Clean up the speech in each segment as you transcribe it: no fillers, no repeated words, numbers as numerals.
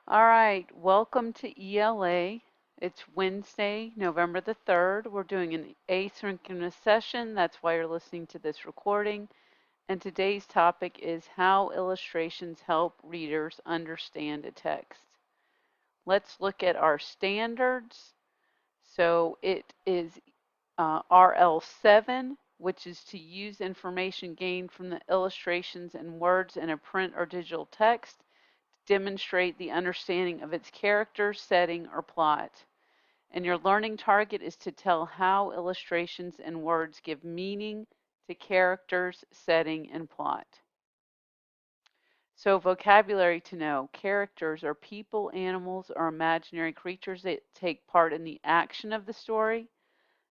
All right, welcome to ELA. It's Wednesday, November the 3rd. We're doing an asynchronous session. That's why you're listening to this recording. And today's topic is how illustrations help readers understand a text. Let's look at our standards. So it is RL7, which is to use information gained from the illustrations and words in a print or digital text, demonstrate the understanding of its character, setting, or plot. And your learning target is to tell how illustrations and words give meaning to characters, setting, and plot. So vocabulary to know. Characters are people, animals, or imaginary creatures that take part in the action of the story.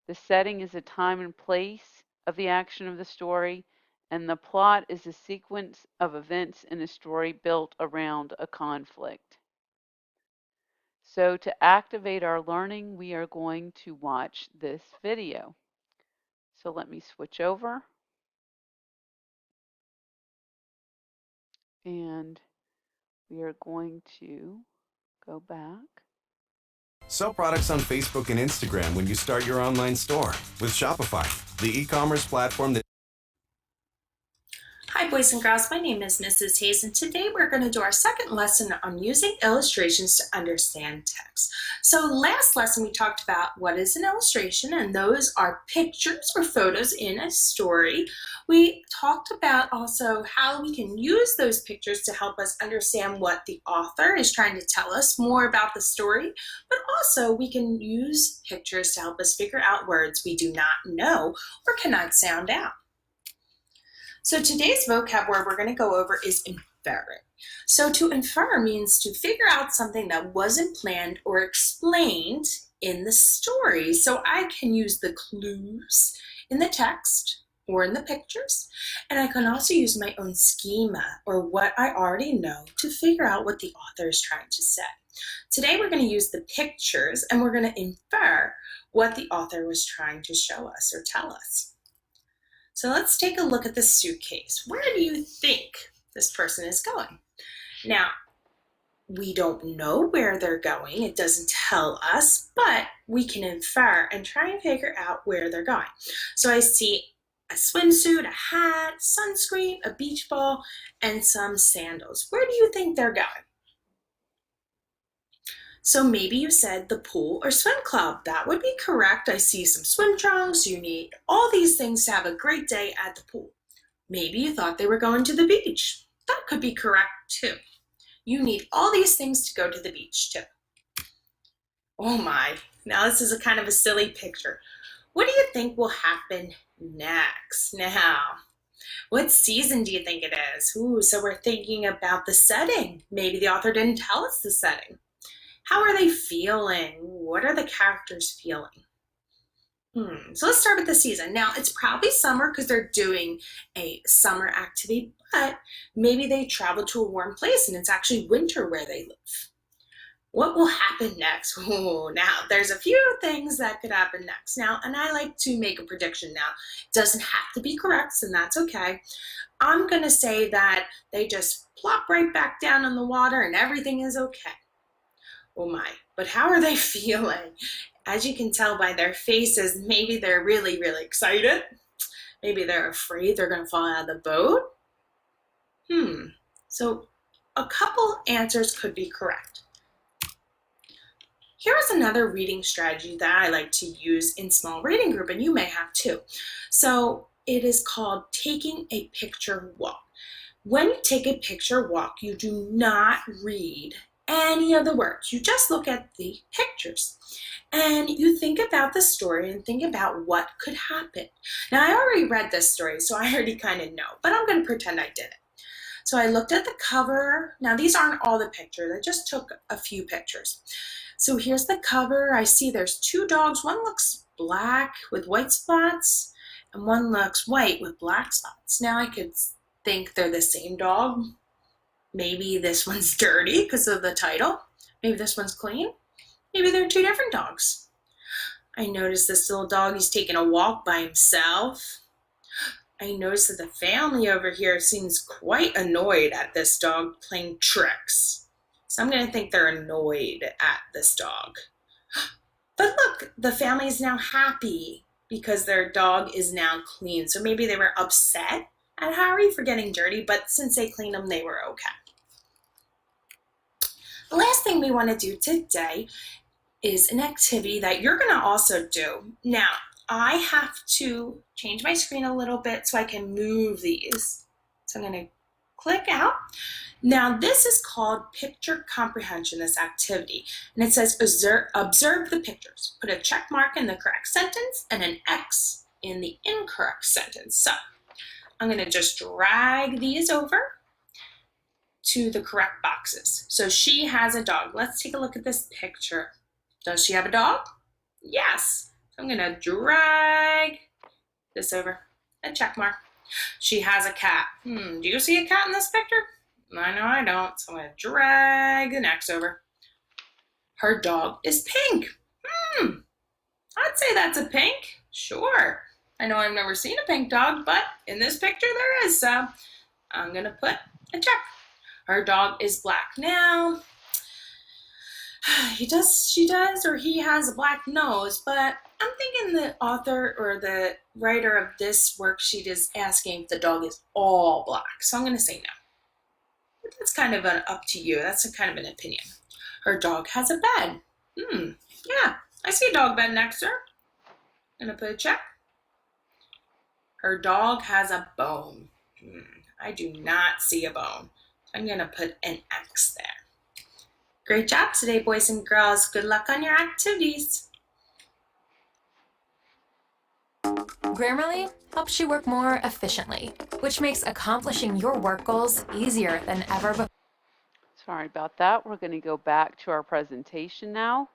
The setting is a time and place of the action of the story, and the plot is a sequence of events in a story built around a conflict. So to activate our learning, we are going to watch this video. So let me switch over. And we are going to go back. Sell products on Facebook and Instagram when you start your online store with Shopify, the e-commerce platform that... Hi boys and girls, my name is Mrs. Hayes and today we're going to do our second lesson on using illustrations to understand text. So last lesson we talked about what is an illustration, and those are pictures or photos in a story. We talked about also how we can use those pictures to help us understand what the author is trying to tell us more about the story, but also we can use pictures to help us figure out words we do not know or cannot sound out. So today's vocab word we're going to go over is inferring. So to infer means to figure out something that wasn't planned or explained in the story. So I can use the clues in the text or in the pictures, and I can also use my own schema or what I already know to figure out what the author is trying to say. Today we're going to use the pictures and we're going to infer what the author was trying to show us or tell us. So let's take a look at the suitcase. Where do you think this person is going? Now, we don't know where they're going. It doesn't tell us, but we can infer and try and figure out where they're going. So I see a swimsuit, a hat, sunscreen, a beach ball, and some sandals. Where do you think they're going? So maybe you said the pool or swim club. That would be correct. I see some swim trunks. You need all these things to have a great day at the pool. Maybe you thought they were going to the beach. That could be correct too. You need all these things to go to the beach too. Oh my, now this is a kind of a silly picture. What do you think will happen next? Now, what season do you think it is? Ooh, so we're thinking about the setting. Maybe the author didn't tell us the setting. How are they feeling? What are the characters feeling? So let's start with the season. Now, it's probably summer because they're doing a summer activity, but maybe they travel to a warm place and it's actually winter where they live. What will happen next? Oh, now there's a few things that could happen next. Now, and I like to make a prediction now. It doesn't have to be correct, and that's okay. I'm going to say that they just plop right back down in the water and everything is okay. Oh my, but how are they feeling? As you can tell by their faces, maybe they're really, really excited. Maybe they're afraid they're going to fall out of the boat. So a couple answers could be correct. Here's another reading strategy that I like to use in small reading group, and you may have too. So it is called taking a picture walk. When you take a picture walk, you do not read any of the words. You just look at the pictures and you think about the story and think about what could happen. Now, I already read this story, so I already kind of know, but I'm going to pretend I didn't. So I looked at the cover. Now, these aren't all the pictures. I just took a few pictures. So here's the cover. I see there's two dogs. One looks black with white spots and one looks white with black spots. Now, I could think they're the same dog. Maybe this one's dirty because of the title. Maybe this one's clean. Maybe they're two different dogs. I noticed this little dog, he's taking a walk by himself. I noticed that the family over here seems quite annoyed at this dog playing tricks. So I'm going to think they're annoyed at this dog. But look, the family is now happy because their dog is now clean. So maybe they were upset at Harry for getting dirty, but since they cleaned him, they were okay. The last thing we want to do today is an activity that you're going to also do. Now, I have to change my screen a little bit so I can move these. So I'm going to click out. Now, this is called picture comprehension, this activity. And it says observe the pictures. Put a check mark in the correct sentence and an X in the incorrect sentence. So I'm going to just drag these over to the correct boxes. So she has a dog. Let's take a look at this picture. Does she have a dog? Yes. So I'm going to drag this over, a check mark. She has a cat. Do you see a cat in this picture? I know I don't. So I'm going to drag the X over. Her dog is pink. I'd say that's a pink. Sure. I know I've never seen a pink dog, but in this picture there is. So I'm going to put a check. Her dog is black. Now, she does, or he has a black nose, but I'm thinking the author or the writer of this worksheet is asking if the dog is all black. So I'm going to say no. But that's kind of up to you. That's kind of an opinion. Her dog has a bed. Yeah, I see a dog bed next to her. I'm going to put a check. Her dog has a bone. I do not see a bone. I'm going to put an X there. Great job today, boys and girls. Good luck on your activities. Grammarly helps you work more efficiently, which makes accomplishing your work goals easier than ever before. Sorry about that. We're going to go back to our presentation now.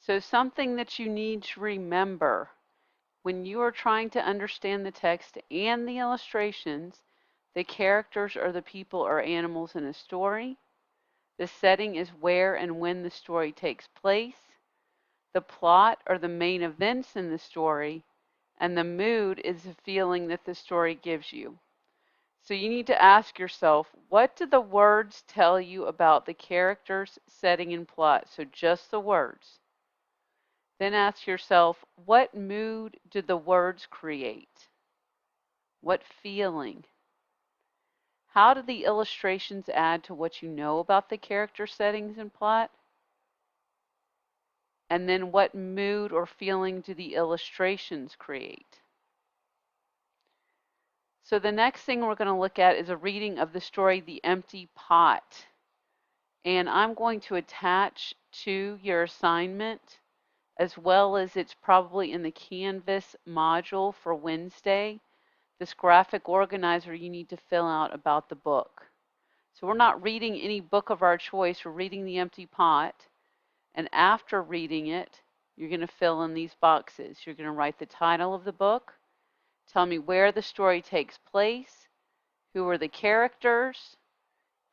So something that you need to remember when you are trying to understand the text and the illustrations, the characters are the people or animals in a story. The setting is where and when the story takes place. The plot are the main events in the story, and the mood is the feeling that the story gives you. So you need to ask yourself, what do the words tell you about the characters, setting, and plot? So just the words. Then ask yourself, what mood do the words create? What feeling? How do the illustrations add to what you know about the character, settings, and plot? And then what mood or feeling do the illustrations create? So the next thing we're going to look at is a reading of the story, The Empty Pot. And I'm going to attach to your assignment, as well as it's probably in the Canvas module for Wednesday, this graphic organizer you need to fill out about the book. So we're not reading any book of our choice, we're reading The Empty Pot. And after reading it, you're going to fill in these boxes. You're going to write the title of the book, tell me where the story takes place, who are the characters,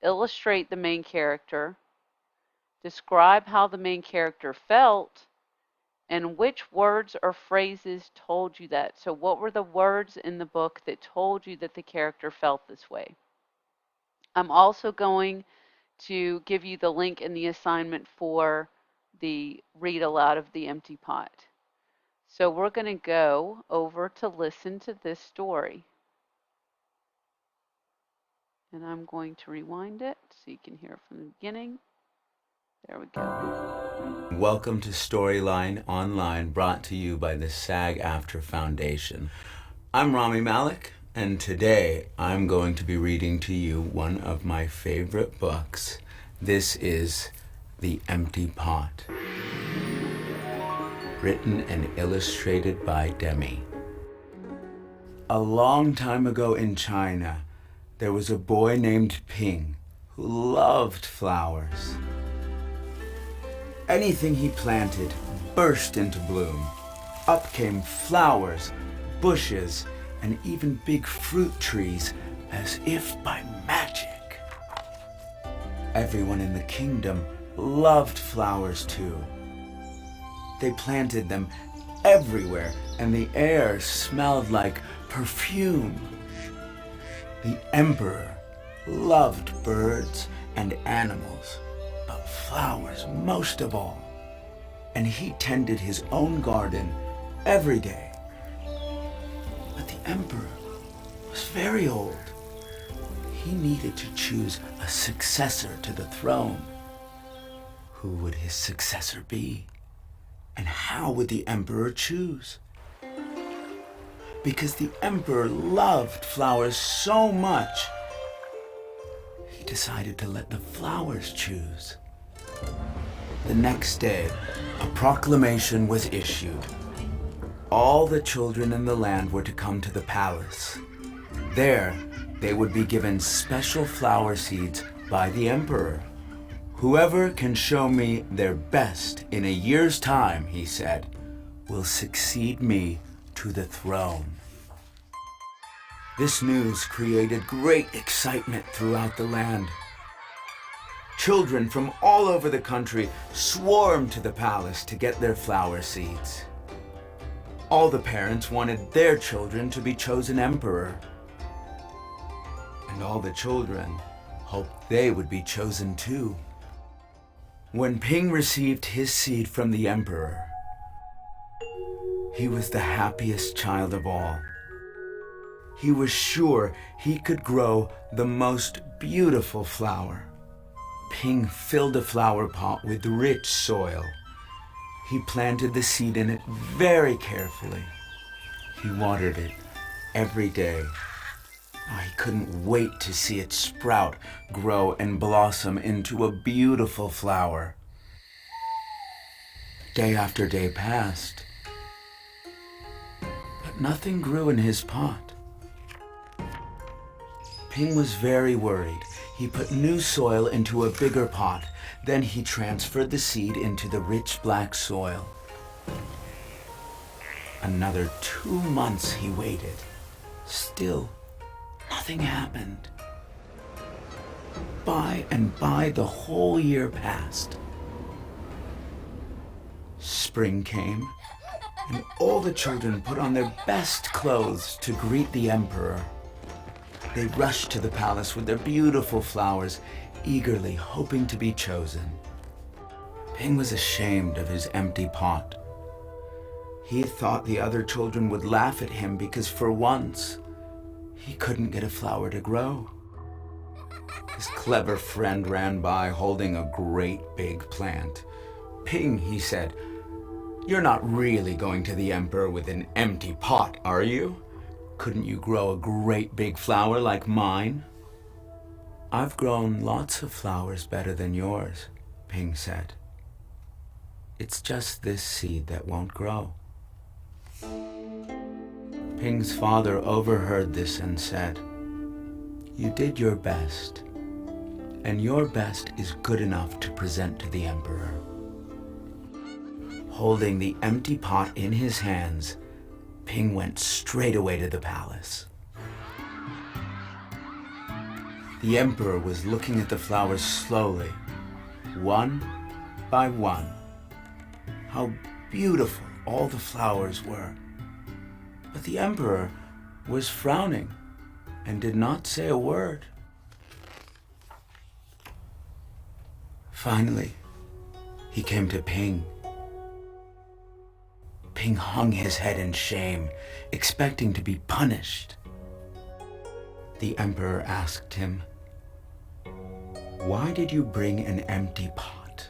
illustrate the main character, describe how the main character felt, and which words or phrases told you that. So what were the words in the book that told you that the character felt this way? I'm also going to give you the link in the assignment for the read aloud of The Empty Pot. So we're going to go over to listen to this story. And I'm going to rewind it so you can hear it from the beginning. There we go. Welcome to Storyline Online, brought to you by the SAG-AFTRA Foundation. I'm Rami Malik, and today I'm going to be reading to you one of my favorite books. This is The Empty Pot, written and illustrated by Demi. A long time ago in China, there was a boy named Ping who loved flowers. Anything he planted burst into bloom. Up came flowers, bushes, and even big fruit trees, as if by magic. Everyone in the kingdom loved flowers too. They planted them everywhere, and the air smelled like perfume. The emperor loved birds and animals, but flowers most of all. And he tended his own garden every day. But the emperor was very old. He needed to choose a successor to the throne. Who would his successor be? And how would the emperor choose? Because the emperor loved flowers so much, he decided to let the flowers choose. The next day, a proclamation was issued. All the children in the land were to come to the palace. There, they would be given special flower seeds by the emperor. Whoever can show me their best in a year's time, he said, will succeed me to the throne. This news created great excitement throughout the land. Children from all over the country swarmed to the palace to get their flower seeds. All the parents wanted their children to be chosen emperor. And all the children hoped they would be chosen too. When Ping received his seed from the emperor, he was the happiest child of all. He was sure he could grow the most beautiful flower. Ping filled a flower pot with rich soil. He planted the seed in it very carefully. He watered it every day. He couldn't wait to see it sprout, grow, and blossom into a beautiful flower. Day after day passed, but nothing grew in his pot. Ping was very worried. He put new soil into a bigger pot. Then he transferred the seed into the rich black soil. Another 2 months he waited. Still, nothing happened. By and by, the whole year passed. Spring came, and all the children put on their best clothes to greet the emperor. They rushed to the palace with their beautiful flowers, eagerly hoping to be chosen. Ping was ashamed of his empty pot. He thought the other children would laugh at him because for once, he couldn't get a flower to grow. His clever friend ran by holding a great big plant. Ping, he said, "You're not really going to the emperor with an empty pot, are you? Couldn't you grow a great big flower like mine?" "I've grown lots of flowers better than yours," Ping said. "It's just this seed that won't grow." Ping's father overheard this and said, "You did your best, and your best is good enough to present to the emperor." Holding the empty pot in his hands, Ping went straight away to the palace. The emperor was looking at the flowers slowly, one by one. How beautiful all the flowers were. But the emperor was frowning and did not say a word. Finally, he came to Ping. Ping hung his head in shame, expecting to be punished. The emperor asked him, "Why did you bring an empty pot?"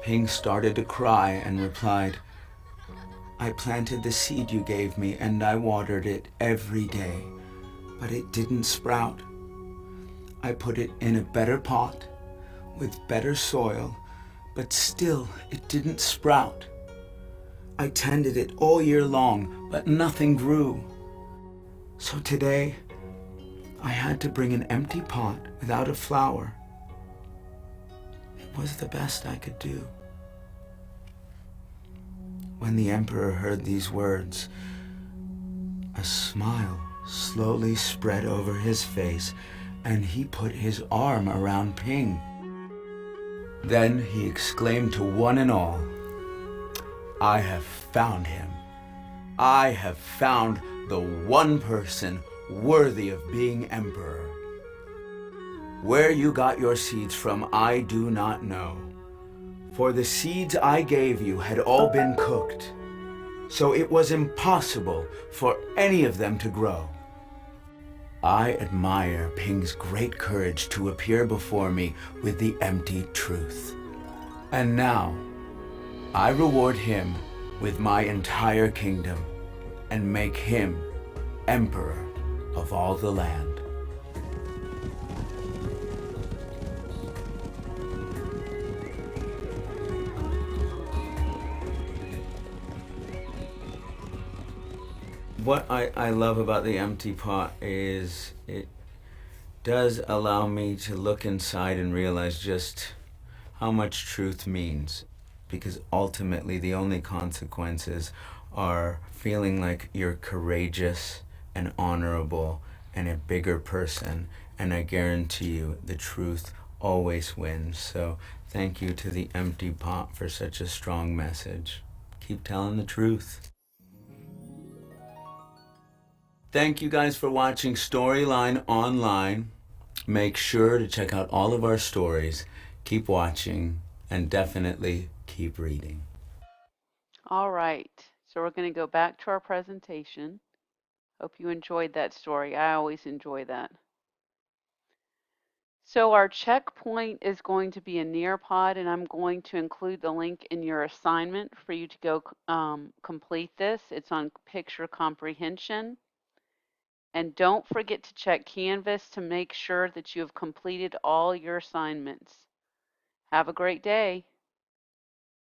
Ping started to cry and replied, "I planted the seed you gave me and I watered it every day, but it didn't sprout. I put it in a better pot with better soil, but still it didn't sprout. I tended it all year long, but nothing grew. So today, I had to bring an empty pot without a flower. It was the best I could do." When the emperor heard these words, a smile slowly spread over his face, and he put his arm around Ping. Then he exclaimed to one and all, "I have found him. I have found the one person worthy of being emperor. Where you got your seeds from, I do not know. For the seeds I gave you had all been cooked, so it was impossible for any of them to grow. I admire Ping's great courage to appear before me with the empty truth. And now, I reward him with my entire kingdom and make him emperor of all the land. What I love about the empty pot is it does allow me to look inside and realize just how much truth means, because ultimately the only consequences are feeling like you're courageous and honorable and a bigger person, and I guarantee you the truth always wins. So thank you to the empty pot for such a strong message. Keep telling the truth. Thank you guys for watching Storyline Online. Make sure to check out all of our stories. Keep watching and definitely keep reading. All right, so we're going to go back to our presentation. Hope you enjoyed that story. I always enjoy that. So our checkpoint is going to be a Nearpod, and I'm going to include the link in your assignment for you to go complete this. It's on picture comprehension. And don't forget to check Canvas to make sure that you have completed all your assignments. Have a great day.